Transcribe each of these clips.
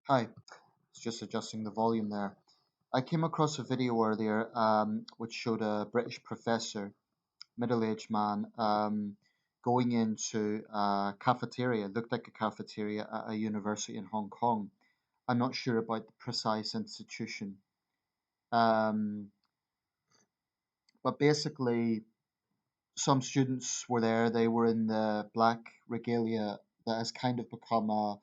Hi, it's just adjusting the volume there. I came across a video earlier which showed a British professor, middle-aged man, going into a cafeteria, looked like a cafeteria at a university in Hong Kong. I'm not sure about the precise institution, um, but basically, some students were there. They were in the black regalia that has kind of become a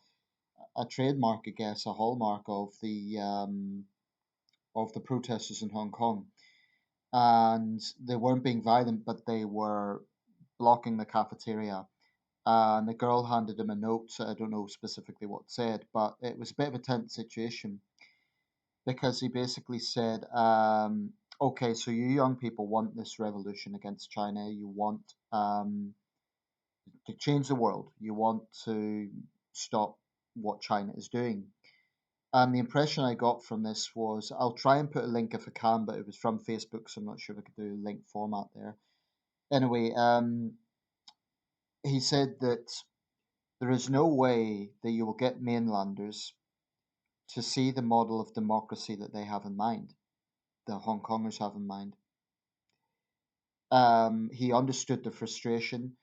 trademark, I guess, a hallmark of the protesters in Hong Kong. And they weren't being violent, but they were blocking the cafeteria. And the girl handed him a note. I don't know specifically what it said, but it was a bit of a tense situation because he basically said, "Okay, so you young people want this revolution against China. You want to change the world. You want to stop what China is doing." And the impression I got from this was, I'll try and put a link if I can, but it was from Facebook, so I'm not sure if I could do a link format there. Anyway, he said that there is no way that you will get mainlanders to see the model of democracy that they have in mind, the Hong Kongers have in mind. He understood the frustration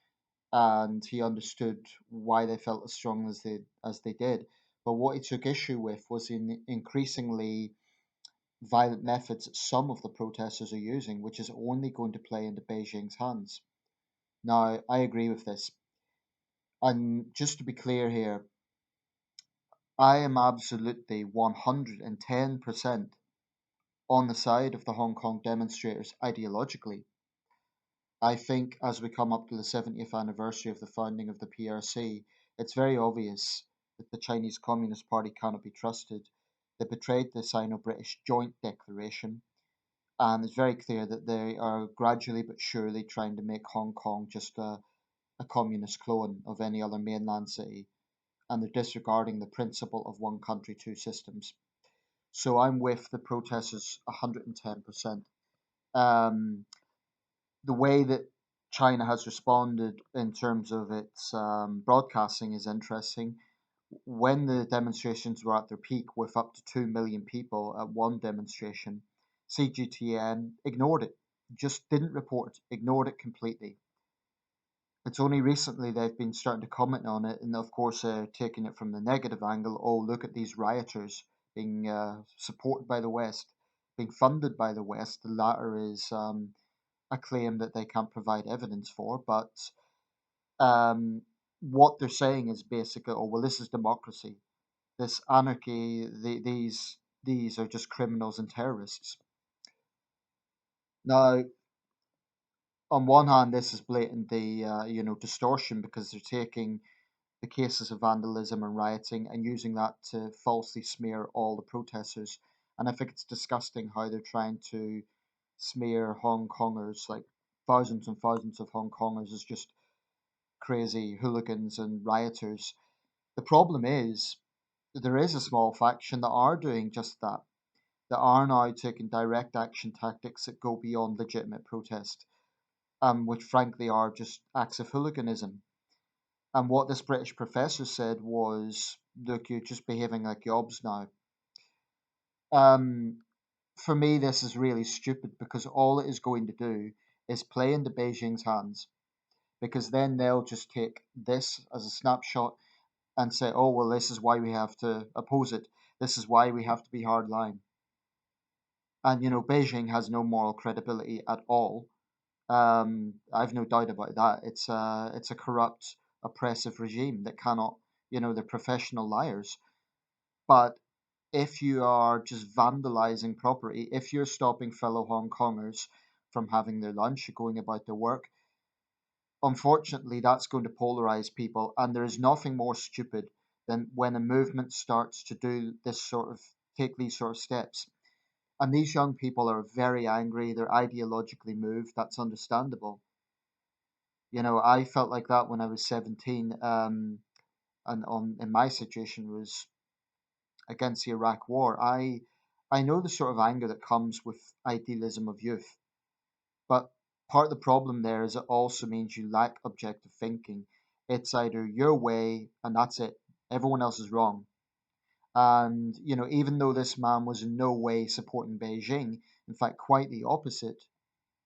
and he understood why they felt as strong as they did. But what he took issue with was in increasingly violent methods that some of the protesters are using, which is only going to play into Beijing's hands. Now, I agree with this. And just to be clear here, I am absolutely 110% on the side of the Hong Kong demonstrators ideologically. I think as we come up to the 70th anniversary of the founding of the PRC, it's very obvious that the Chinese Communist Party cannot be trusted. They betrayed the Sino British Joint Declaration, and it's very clear that they are gradually but surely trying to make Hong Kong just a communist clone of any other mainland city, and they're disregarding the principle of one country, two systems. So I'm with the protesters 110%. Um, the way that China has responded in terms of its broadcasting is interesting. When the demonstrations were at their peak, with up to 2 million people at one demonstration, CGTN ignored it, just didn't report it, ignored it completely. It's only recently they've been starting to comment on it, and of course, taking it from the negative angle. Oh, look at these rioters being supported by the West, being funded by the West. The latter is a claim that they can't provide evidence for, but um, what they're saying is basically, oh well, this is democracy, this anarchy. These are just criminals and terrorists. Now, on one hand, this is blatantly, distortion because they're taking the cases of vandalism and rioting and using that to falsely smear all the protesters. And I think it's disgusting how they're trying to smear Hong Kongers, like thousands and thousands of Hong Kongers, as just crazy hooligans and rioters. The problem is there is a small faction that are doing just that, that are now taking direct action tactics that go beyond legitimate protest, which frankly are just acts of hooliganism. And what this British professor said was, look, you're just behaving like yobs now. Um, for me, this is really stupid because all it is going to do is play into Beijing's hands, because then they'll just take this as a snapshot and say, oh, well, this is why we have to oppose it. This is why we have to be hardline. And, Beijing has no moral credibility at all. I've no doubt about that. It's a corrupt, oppressive regime that cannot, they're professional liars. But if you are just vandalizing property, if you're stopping fellow Hong Kongers from having their lunch, going about their work, unfortunately, that's going to polarize people. And there is nothing more stupid than when a movement starts to do this sort of take these sort of steps. And these young people are very angry. They're ideologically moved. That's understandable. I felt like that when I was 17. And in my situation was against the Iraq War. I know the sort of anger that comes with idealism of youth, but part of the problem there is it also means you lack objective thinking. It's either your way and that's it. Everyone else is wrong. And, even though this man was in no way supporting Beijing, in fact, quite the opposite,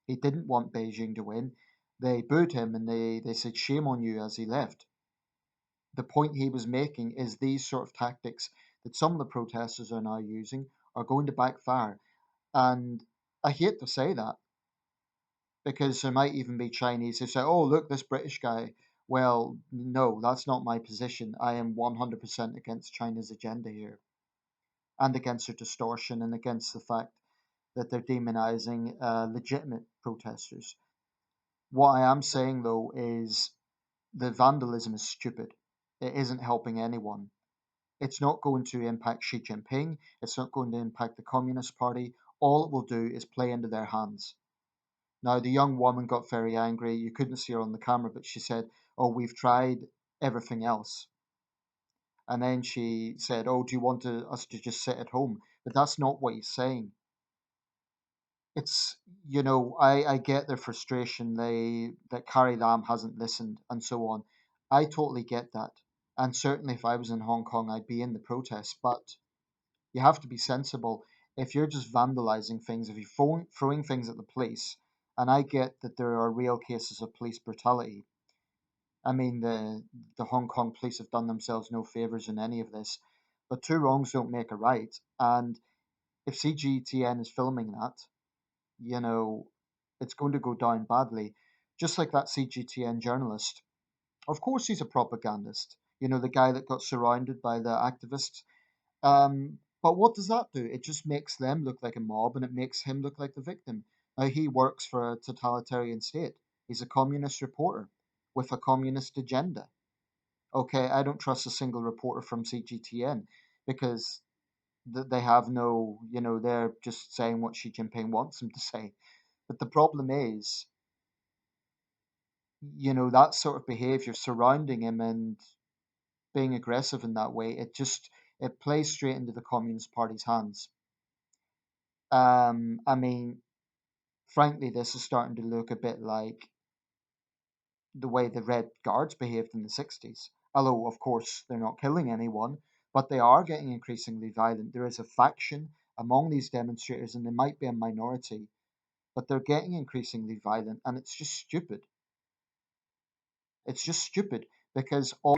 he didn't want Beijing to win. They booed him and they said, shame on you as he left. The point he was making is these sort of tactics that some of the protesters are now using are going to backfire. And I hate to say that because there might even be Chinese who say, oh, look, this British guy. Well, no, that's not my position. I am 100% against China's agenda here and against their distortion and against the fact that they're demonizing legitimate protesters. What I am saying, though, is the vandalism is stupid. It isn't helping anyone. It's not going to impact Xi Jinping. It's not going to impact the Communist Party. All it will do is play into their hands. Now, the young woman got very angry. You couldn't see her on the camera, but she said, oh, we've tried everything else. And then she said, oh, do you want us to just sit at home? But that's not what he's saying. It's, I get their frustration. That Carrie Lam hasn't listened and so on. I totally get that. And certainly if I was in Hong Kong, I'd be in the protest. But you have to be sensible. If you're just vandalizing things, if you're throwing things at the police, and I get that there are real cases of police brutality. I mean, the Hong Kong police have done themselves no favors in any of this, but two wrongs don't make a right. And if CGTN is filming that, you know, it's going to go down badly. Just like that CGTN journalist. Of course, he's a propagandist. The guy that got surrounded by the activists. But what does that do? It just makes them look like a mob and it makes him look like the victim. Now, he works for a totalitarian state. He's a communist reporter with a communist agenda. Okay, I don't trust a single reporter from CGTN because they have no, they're just saying what Xi Jinping wants them to say. But the problem is, that sort of behavior surrounding him and being aggressive in that way, it plays straight into the Communist Party's hands. I mean, frankly, this is starting to look a bit like the way the Red Guards behaved in the 60s. Although, of course, they're not killing anyone, but they are getting increasingly violent. There is a faction among these demonstrators, and they might be a minority, but they're getting increasingly violent, and it's just stupid. It's just stupid because all